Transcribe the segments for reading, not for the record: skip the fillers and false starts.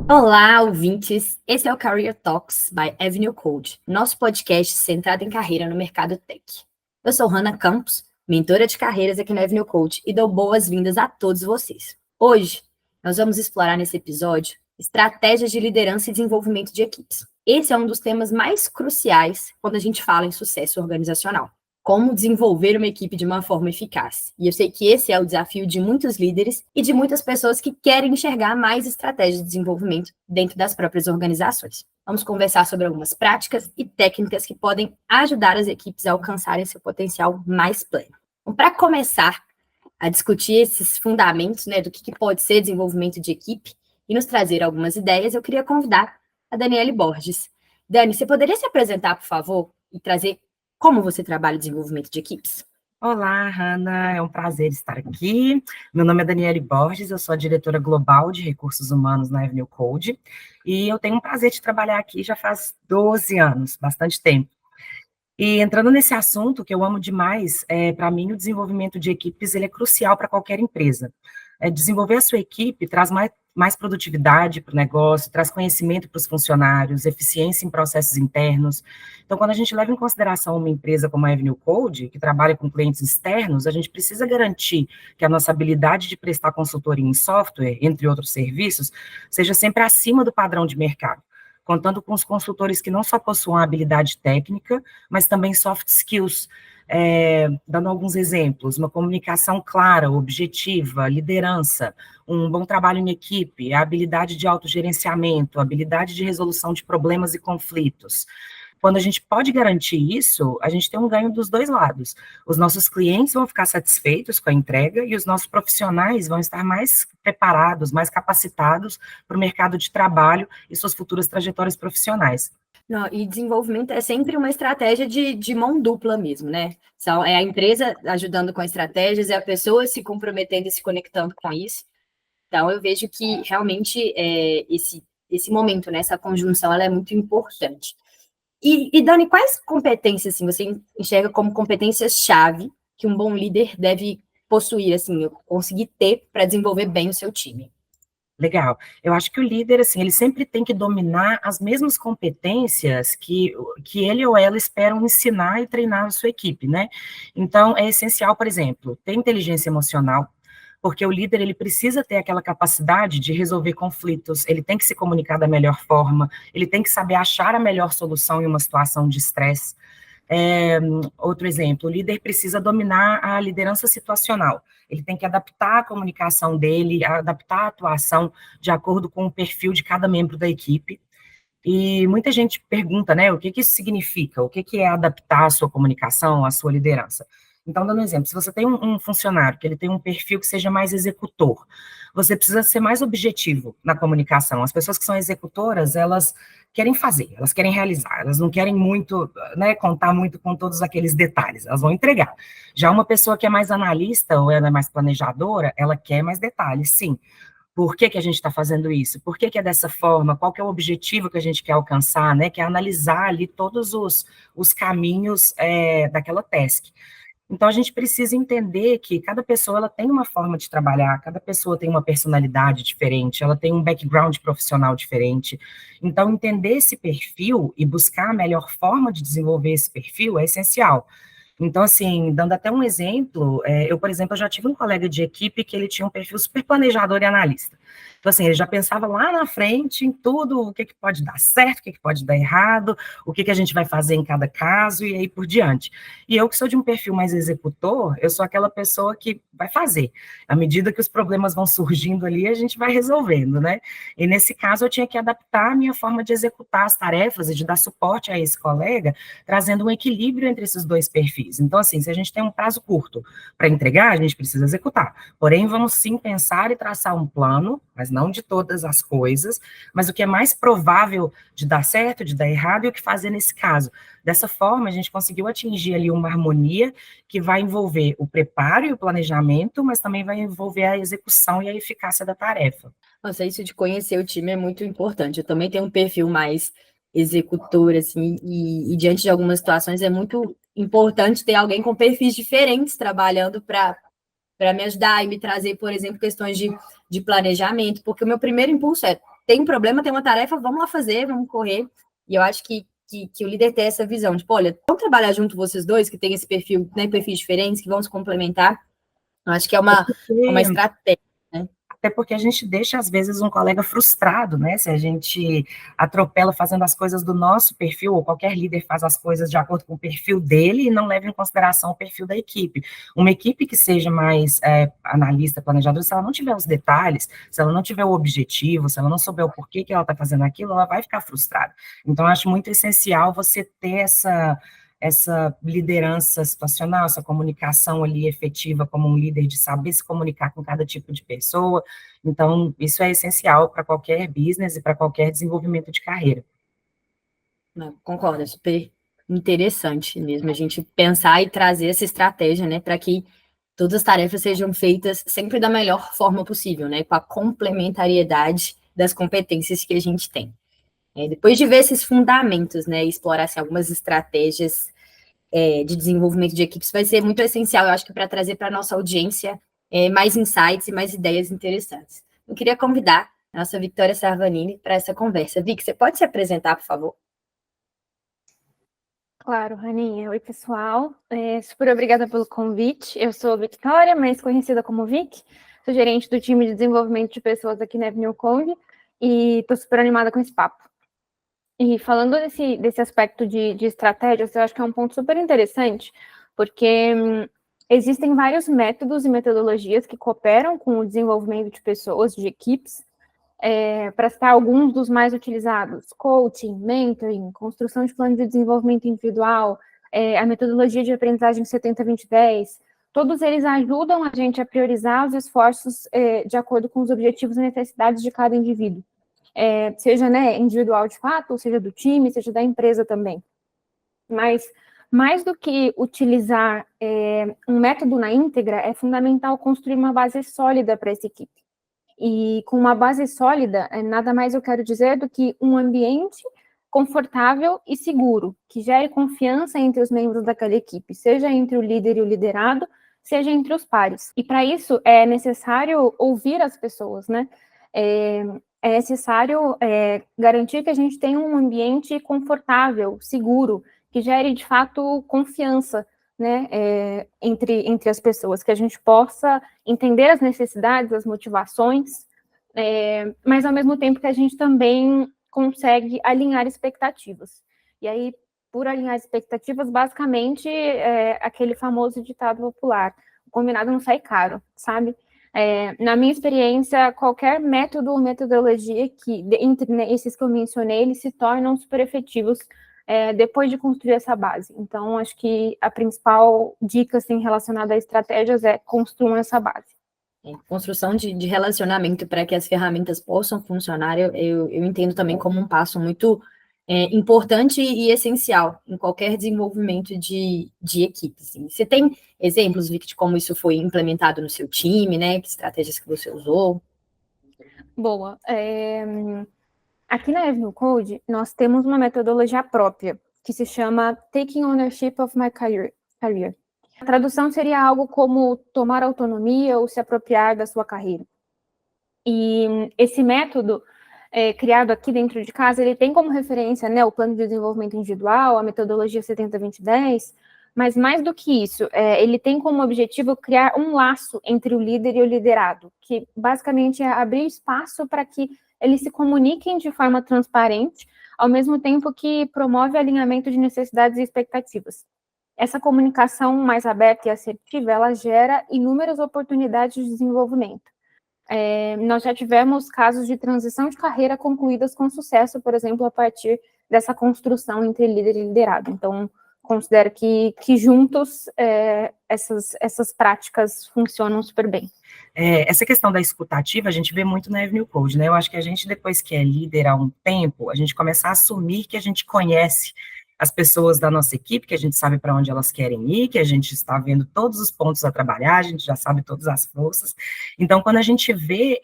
Olá, ouvintes! Esse é o Career Talks by Avenue Code, nosso podcast centrado em carreira no mercado tech. Eu sou Hannah Campos, mentora de carreiras aqui na Avenue Code e dou boas-vindas a todos vocês. Hoje, nós vamos explorar nesse episódio estratégias de liderança e desenvolvimento de equipes. Esse é um dos temas mais cruciais quando a gente fala em sucesso organizacional. Como desenvolver uma equipe de uma forma eficaz. E eu sei que esse é o desafio de muitos líderes e de muitas pessoas que querem enxergar mais estratégias de desenvolvimento dentro das próprias organizações. Vamos conversar sobre algumas práticas e técnicas que podem ajudar as equipes a alcançarem seu potencial mais pleno. Então, para começar a discutir esses fundamentos, do que pode ser desenvolvimento de equipe e nos trazer algumas ideias, eu queria convidar a Daniele Borges. Dani, você poderia se apresentar, por favor, e trazer como você trabalha o desenvolvimento de equipes? Olá, Hannah, é um prazer estar aqui. Meu nome é Daniele Borges, eu sou a diretora global de recursos humanos na Avenue Code, e eu tenho um prazer de trabalhar aqui já faz 12 anos, bastante tempo. E entrando nesse assunto, que eu amo demais, para mim o desenvolvimento de equipes ele é crucial para qualquer empresa. Desenvolver a sua equipe traz mais produtividade para o negócio, traz conhecimento para os funcionários, eficiência em processos internos. Então, quando a gente leva em consideração uma empresa como a Avenue Code, que trabalha com clientes externos, a gente precisa garantir que a nossa habilidade de prestar consultoria em software, entre outros serviços, seja sempre acima do padrão de mercado, contando com os consultores que não só possuam habilidade técnica, mas também soft skills, dando alguns exemplos, uma comunicação clara, objetiva, liderança, um bom trabalho em equipe, a habilidade de autogerenciamento, a habilidade de resolução de problemas e conflitos. Quando a gente pode garantir isso, a gente tem um ganho dos dois lados. Os nossos clientes vão ficar satisfeitos com a entrega e os nossos profissionais vão estar mais preparados, mais capacitados para o mercado de trabalho e suas futuras trajetórias profissionais. Não, e desenvolvimento é sempre uma estratégia de mão dupla mesmo, né? É a empresa ajudando com estratégias, é a pessoa se comprometendo e se conectando com isso. Então, eu vejo que realmente esse momento, né, essa conjunção, ela é muito importante. E Dani, quais competências assim, você enxerga como competências-chave que um bom líder deve possuir, assim, conseguir ter para desenvolver bem o seu time? Legal. Eu acho que o líder, assim, ele sempre tem que dominar as mesmas competências que ele ou ela esperam ensinar e treinar a sua equipe, né? Então, é essencial, por exemplo, ter inteligência emocional, porque o líder, ele precisa ter aquela capacidade de resolver conflitos, ele tem que se comunicar da melhor forma, ele tem que saber achar a melhor solução em uma situação de estresse. Outro exemplo, o líder precisa dominar a liderança situacional. Ele tem que adaptar a comunicação dele, adaptar a atuação de acordo com o perfil de cada membro da equipe. E muita gente pergunta, né, o que isso significa? O que é adaptar a sua comunicação, a sua liderança? Então, dando um exemplo, se você tem um funcionário que ele tem um perfil que seja mais executor, você precisa ser mais objetivo na comunicação. As pessoas que são executoras, elas querem fazer, elas querem realizar, elas não querem muito, né, contar muito com todos aqueles detalhes, elas vão entregar. Já uma pessoa que é mais analista ou ela é mais planejadora, ela quer mais detalhes, sim. Por que a gente está fazendo isso? Por que é dessa forma? Qual que é o objetivo que a gente quer alcançar, né? Que é analisar ali todos os caminhos daquela task. Então, a gente precisa entender que cada pessoa ela tem uma forma de trabalhar, cada pessoa tem uma personalidade diferente, ela tem um background profissional diferente. Então, entender esse perfil e buscar a melhor forma de desenvolver esse perfil é essencial. Então, assim, dando até um exemplo, eu, por exemplo, eu já tive um colega de equipe que ele tinha um perfil super planejador e analista. Então, assim, ele já pensava lá na frente em tudo, o que pode dar certo, o que pode dar errado, o que a gente vai fazer em cada caso e aí por diante. E eu que sou de um perfil mais executor, eu sou aquela pessoa que vai fazer. À medida que os problemas vão surgindo ali, a gente vai resolvendo, né? E nesse caso, eu tinha que adaptar a minha forma de executar as tarefas e de dar suporte a esse colega, trazendo um equilíbrio entre esses dois perfis. Então, assim, se a gente tem um prazo curto para entregar, a gente precisa executar. Porém, vamos sim pensar e traçar um plano, mas não de todas as coisas, mas o que é mais provável de dar certo, de dar errado, e o que fazer nesse caso. Dessa forma, a gente conseguiu atingir ali uma harmonia que vai envolver o preparo e o planejamento, mas também vai envolver a execução e a eficácia da tarefa. Nossa, isso de conhecer o time é muito importante. Eu também tenho um perfil mais executor, assim, e diante de algumas situações é muito importante ter alguém com perfis diferentes trabalhando para me ajudar e me trazer, por exemplo, questões de planejamento, porque o meu primeiro impulso é tem um problema, tem uma tarefa, vamos lá fazer, vamos correr. E eu acho que o líder tem essa visão, tipo, olha, vamos trabalhar junto vocês dois, que tem esse perfil, né, perfis diferentes, que vão se complementar. Eu acho que é uma estratégia, né? Até porque a gente deixa, às vezes, um colega frustrado, né? Se a gente atropela fazendo as coisas do nosso perfil, ou qualquer líder faz as coisas de acordo com o perfil dele e não leva em consideração o perfil da equipe. Uma equipe que seja mais analista, planejadora, se ela não tiver os detalhes, se ela não tiver o objetivo, se ela não souber o porquê que ela está fazendo aquilo, ela vai ficar frustrada. Então, eu acho muito essencial você ter essa liderança situacional, essa comunicação ali efetiva como um líder, de saber se comunicar com cada tipo de pessoa. Então, isso é essencial para qualquer business e para qualquer desenvolvimento de carreira. Não, concordo, é super interessante mesmo a gente pensar e trazer essa estratégia, né, para que todas as tarefas sejam feitas sempre da melhor forma possível, né, com a complementariedade das competências que a gente tem. Depois de ver esses fundamentos, né, e explorar assim, algumas estratégias de desenvolvimento de equipes, vai ser muito essencial, eu acho que para trazer para a nossa audiência mais insights e mais ideias interessantes. Eu queria convidar a nossa Victoria Sarvanini para essa conversa. Vic, você pode se apresentar, por favor? Claro, Raninha. Oi, pessoal. Super obrigada pelo convite. Eu sou Victoria, mais conhecida como Vic. Sou gerente do time de desenvolvimento de pessoas aqui na Avenue Code e estou super animada com esse papo. E falando desse aspecto de estratégias, eu acho que é um ponto super interessante, porque existem vários métodos e metodologias que cooperam com o desenvolvimento de pessoas, de equipes, para citar alguns dos mais utilizados: coaching, mentoring, construção de plano de desenvolvimento individual, a metodologia de aprendizagem 70-20-10, todos eles ajudam a gente a priorizar os esforços de acordo com os objetivos e necessidades de cada indivíduo, seja, né, individual de fato, ou seja do time, seja da empresa também. Mas, mais do que utilizar um método na íntegra, é fundamental construir uma base sólida para essa equipe. E com uma base sólida, nada mais eu quero dizer do que um ambiente confortável e seguro, que gere confiança entre os membros daquela equipe, seja entre o líder e o liderado, seja entre os pares. E para isso é necessário ouvir as pessoas, né? É necessário garantir que a gente tenha um ambiente confortável, seguro, que gere de fato confiança, né, entre as pessoas, que a gente possa entender as necessidades, as motivações, mas ao mesmo tempo que a gente também consegue alinhar expectativas. E aí, por alinhar expectativas, basicamente, aquele famoso ditado popular: o combinado não sai caro, sabe? Na minha experiência, qualquer método ou metodologia que, entre esses que eu mencionei, eles se tornam super efetivos depois de construir essa base. Então, acho que a principal dica assim, relacionada a estratégias é construam essa base. Construção de relacionamento para que as ferramentas possam funcionar, eu entendo também como um passo muito importante e essencial em qualquer desenvolvimento de equipe. Assim. Você tem exemplos, Vic, de como isso foi implementado no seu time, né? Que estratégias que você usou? Boa. Aqui na Avenue Code, nós temos uma metodologia própria, que se chama Taking Ownership of My Career. A tradução seria algo como tomar autonomia ou se apropriar da sua carreira. E esse método, criado aqui dentro de casa, ele tem como referência, né, o plano de desenvolvimento individual, a metodologia 70-20-10, mas mais do que isso, ele tem como objetivo criar um laço entre o líder e o liderado, que basicamente é abrir espaço para que eles se comuniquem de forma transparente, ao mesmo tempo que promove alinhamento de necessidades e expectativas. Essa comunicação mais aberta e assertiva, ela gera inúmeras oportunidades de desenvolvimento. Nós já tivemos casos de transição de carreira concluídas com sucesso, por exemplo, a partir dessa construção entre líder e liderado. Então, considero que juntos essas práticas funcionam super bem. Essa questão da escutativa, a gente vê muito na Avenue Code, né? Eu acho que a gente, depois que é líder há um tempo, a gente começa a assumir que a gente conhece as pessoas da nossa equipe, que a gente sabe para onde elas querem ir, que a gente está vendo todos os pontos a trabalhar, a gente já sabe todas as forças. Então, quando a gente vê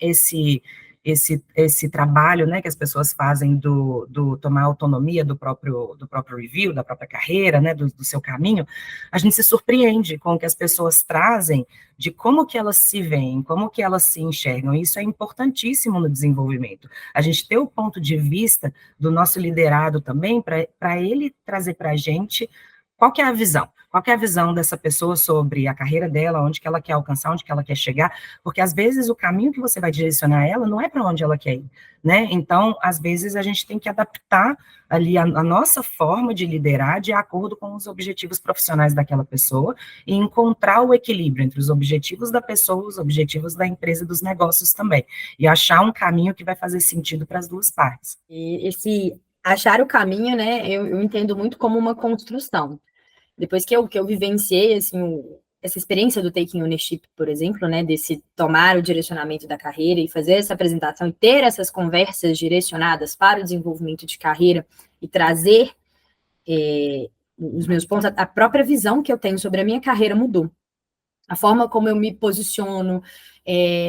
esse trabalho, né, que as pessoas fazem do tomar autonomia do próprio review, da própria carreira, né, do seu caminho, a gente se surpreende com o que as pessoas trazem de como que elas se veem, como que elas se enxergam. Isso é importantíssimo no desenvolvimento. A gente ter o ponto de vista do nosso liderado também, para ele trazer para a gente qual que é a visão. Qual que é a visão dessa pessoa sobre a carreira dela, onde que ela quer alcançar, onde que ela quer chegar, porque às vezes o caminho que você vai direcionar ela não é para onde ela quer ir, né? Então, às vezes a gente tem que adaptar ali a nossa forma de liderar de acordo com os objetivos profissionais daquela pessoa e encontrar o equilíbrio entre os objetivos da pessoa, os objetivos da empresa e dos negócios também, e achar um caminho que vai fazer sentido para as duas partes. E esse achar o caminho, né, eu entendo muito como uma construção. Depois que eu vivenciei, assim, essa experiência do Taking Ownership, por exemplo, né, desse tomar o direcionamento da carreira e fazer essa apresentação e ter essas conversas direcionadas para o desenvolvimento de carreira e trazer os meus pontos, a própria visão que eu tenho sobre a minha carreira mudou. A forma como eu me posiciono,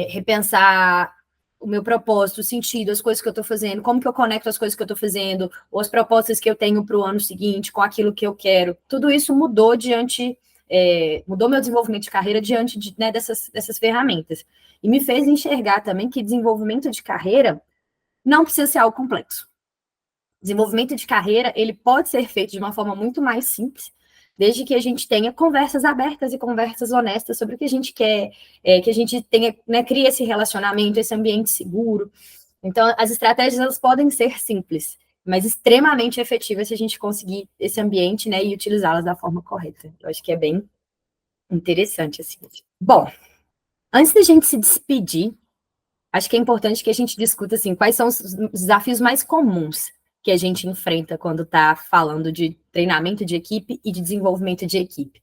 repensar o meu propósito, o sentido, as coisas que eu estou fazendo, como que eu conecto as coisas que eu estou fazendo, ou as propostas que eu tenho para o ano seguinte, com aquilo que eu quero. Tudo isso mudou mudou meu desenvolvimento de carreira diante né, dessas ferramentas. E me fez enxergar também que desenvolvimento de carreira não precisa ser algo complexo. Desenvolvimento de carreira, ele pode ser feito de uma forma muito mais simples, desde que a gente tenha conversas abertas e conversas honestas sobre o que a gente quer, que a gente tenha, né, crie esse relacionamento, esse ambiente seguro. Então, as estratégias, elas podem ser simples, mas extremamente efetivas se a gente conseguir esse ambiente, né, e utilizá-las da forma correta. Eu acho que é bem interessante, assim. Bom, antes da gente se despedir, acho que é importante que a gente discuta, assim, quais são os desafios mais comuns que a gente enfrenta quando está falando de treinamento de equipe e de desenvolvimento de equipe.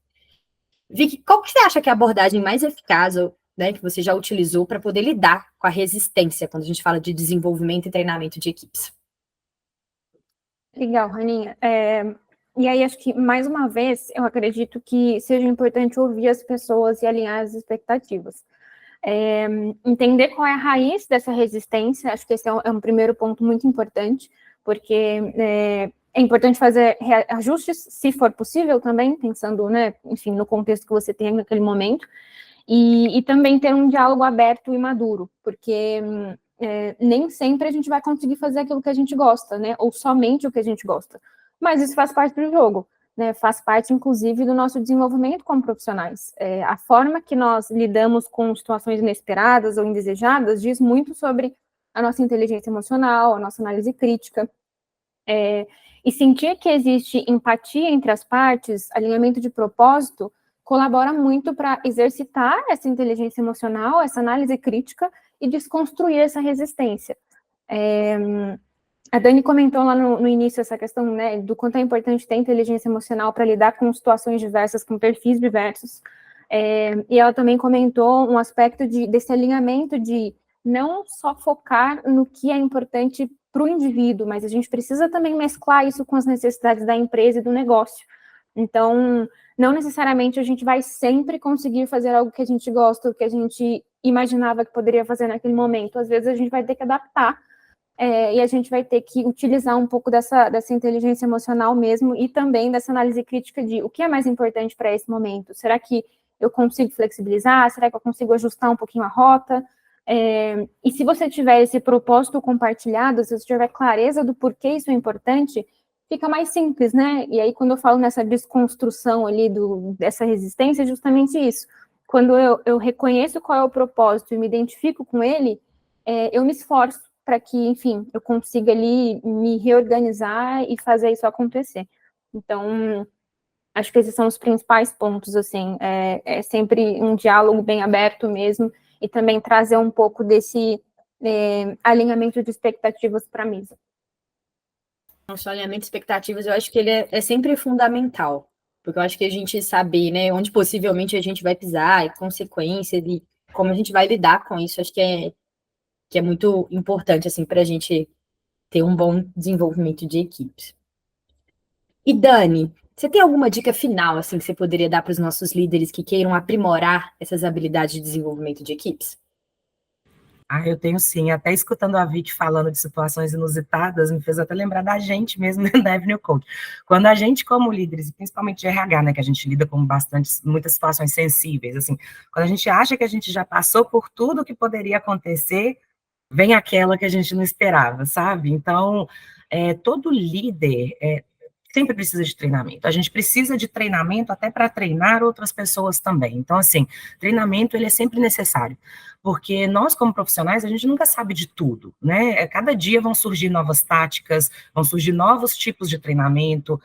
Vicky, qual que você acha que é a abordagem mais eficaz, né, que você já utilizou para poder lidar com a resistência quando a gente fala de desenvolvimento e treinamento de equipes? Legal, Raninha. E aí, acho que, mais uma vez, eu acredito que seja importante ouvir as pessoas e alinhar as expectativas. Entender qual é a raiz dessa resistência, acho que esse é um primeiro ponto muito importante, porque é importante fazer ajustes, se for possível também, pensando, né, enfim, no contexto que você tem naquele momento, e também ter um diálogo aberto e maduro, porque nem sempre a gente vai conseguir fazer aquilo que a gente gosta, né, ou somente o que a gente gosta, mas isso faz parte do jogo, né, faz parte, inclusive, do nosso desenvolvimento como profissionais. A forma que nós lidamos com situações inesperadas ou indesejadas diz muito sobre a nossa inteligência emocional, a nossa análise crítica, e sentir que existe empatia entre as partes, alinhamento de propósito, colabora muito para exercitar essa inteligência emocional, essa análise crítica e desconstruir essa resistência. A Dani comentou lá no início essa questão, né, do quanto é importante ter inteligência emocional para lidar com situações diversas, com perfis diversos. E ela também comentou um aspecto desse alinhamento de não só focar no que é importante para o indivíduo, mas a gente precisa também mesclar isso com as necessidades da empresa e do negócio. Então, não necessariamente a gente vai sempre conseguir fazer algo que a gente gosta, o que a gente imaginava que poderia fazer naquele momento. Às vezes a gente vai ter que adaptar, e a gente vai ter que utilizar um pouco dessa inteligência emocional mesmo e também dessa análise crítica de o que é mais importante para esse momento. Será que eu consigo flexibilizar? Será que eu consigo ajustar um pouquinho a rota? E se você tiver esse propósito compartilhado, se você tiver clareza do porquê isso é importante, fica mais simples, né? E aí, quando eu falo nessa desconstrução ali dessa resistência, é justamente isso. Quando eu reconheço qual é o propósito e me identifico com ele, eu me esforço para que, enfim, eu consiga ali me reorganizar e fazer isso acontecer. Então, acho que esses são os principais pontos, assim, é sempre um diálogo bem aberto mesmo, e também trazer um pouco desse alinhamento de expectativas para a mesa. Nosso alinhamento de expectativas, eu acho que ele é sempre fundamental, porque eu acho que a gente saber, né, onde possivelmente a gente vai pisar, e consequências, e como a gente vai lidar com isso, acho que é muito importante, assim, para a gente ter um bom desenvolvimento de equipes. E Dani, você tem alguma dica final, assim, que você poderia dar para os nossos líderes que queiram aprimorar essas habilidades de desenvolvimento de equipes? Ah, eu tenho sim. Até escutando a Vicky falando de situações inusitadas, me fez até lembrar da gente mesmo, né, da Avenue Code. Quando a gente, como líderes, e principalmente de RH, né, que a gente lida com muitas situações sensíveis, assim, quando a gente acha que a gente já passou por tudo que poderia acontecer, vem aquela que a gente não esperava, sabe? Então, todo líder sempre precisa de treinamento. A gente precisa de treinamento até para treinar outras pessoas também. Então, assim, treinamento ele é sempre necessário, porque nós, como profissionais, a gente nunca sabe de tudo, né? Cada dia vão surgir novas táticas, vão surgir novos tipos de treinamento,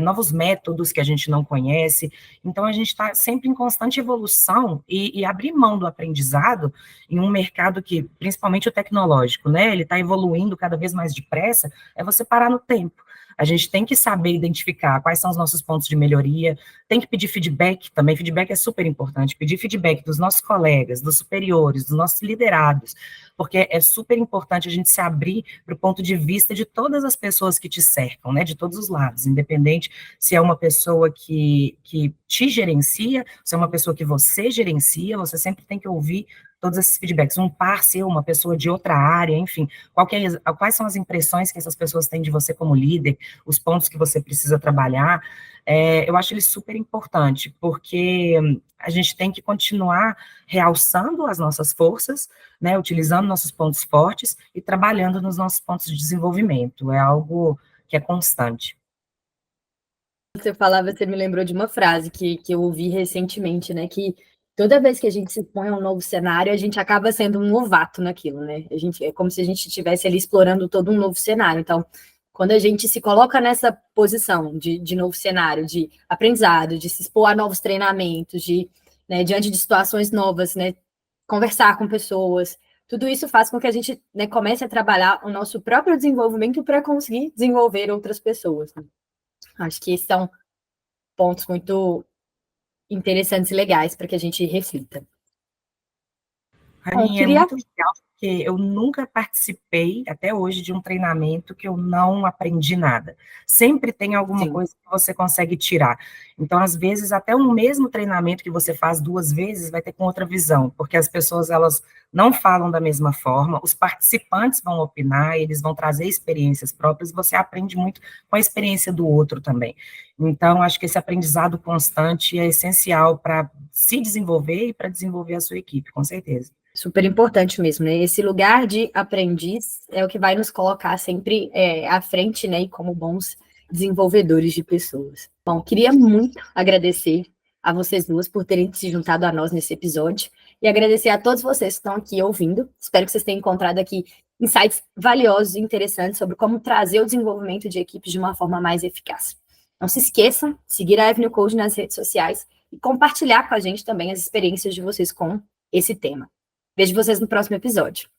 novos métodos que a gente não conhece. Então, a gente está sempre em constante evolução e abrir mão do aprendizado em um mercado que, principalmente o tecnológico, né? Ele está evoluindo cada vez mais depressa, é você parar no tempo. A gente tem que saber identificar quais são os nossos pontos de melhoria, tem que pedir feedback também, feedback é super importante, pedir feedback dos nossos colegas, dos superiores, dos nossos liderados, porque é super importante a gente se abrir para o ponto de vista de todas as pessoas que te cercam, né, de todos os lados, independente se é uma pessoa que te gerencia, se é uma pessoa que você gerencia, você sempre tem que ouvir todos esses feedbacks, um par seu, uma pessoa de outra área, enfim, quais são as impressões que essas pessoas têm de você como líder, os pontos que você precisa trabalhar, eu acho ele super importante, porque a gente tem que continuar realçando as nossas forças, né, utilizando nossos pontos fortes e trabalhando nos nossos pontos de desenvolvimento, é algo que é constante. Você falava, você me lembrou de uma frase que eu ouvi recentemente, né? Que toda vez que a gente se põe a um novo cenário, a gente acaba sendo um novato naquilo, né? É como se a gente estivesse ali explorando todo um novo cenário. Então, quando a gente se coloca nessa posição de novo cenário, de aprendizado, de se expor a novos treinamentos, né, diante de situações novas, né? Conversar com pessoas, tudo isso faz com que a gente, né, comece a trabalhar o nosso próprio desenvolvimento para conseguir desenvolver outras pessoas, né? Acho que esses são pontos muito interessantes e legais para que a gente reflita. Bom, Aninha, é queria. muito legal, porque eu nunca participei, até hoje, de um treinamento que eu não aprendi nada. Sempre tem alguma Sim, coisa que você consegue tirar. Então, às vezes, até o mesmo treinamento que você faz 2 vezes vai ter com outra visão, porque as pessoas, elas não falam da mesma forma, os participantes vão opinar, eles vão trazer experiências próprias, e você aprende muito com a experiência do outro também. Então, acho que esse aprendizado constante é essencial para se desenvolver e para desenvolver a sua equipe, com certeza. super importante mesmo, né? Esse lugar de aprendiz é o que vai nos colocar sempre à frente, né? E como bons desenvolvedores de pessoas. Bom, queria muito agradecer a vocês duas por terem se juntado a nós nesse episódio e agradecer a todos vocês que estão aqui ouvindo. Espero que vocês tenham encontrado aqui insights valiosos e interessantes sobre como trazer o desenvolvimento de equipes de uma forma mais eficaz. Não se esqueçam de seguir a Avenue Code nas redes sociais e compartilhar com a gente também as experiências de vocês com esse tema. Vejo vocês no próximo episódio.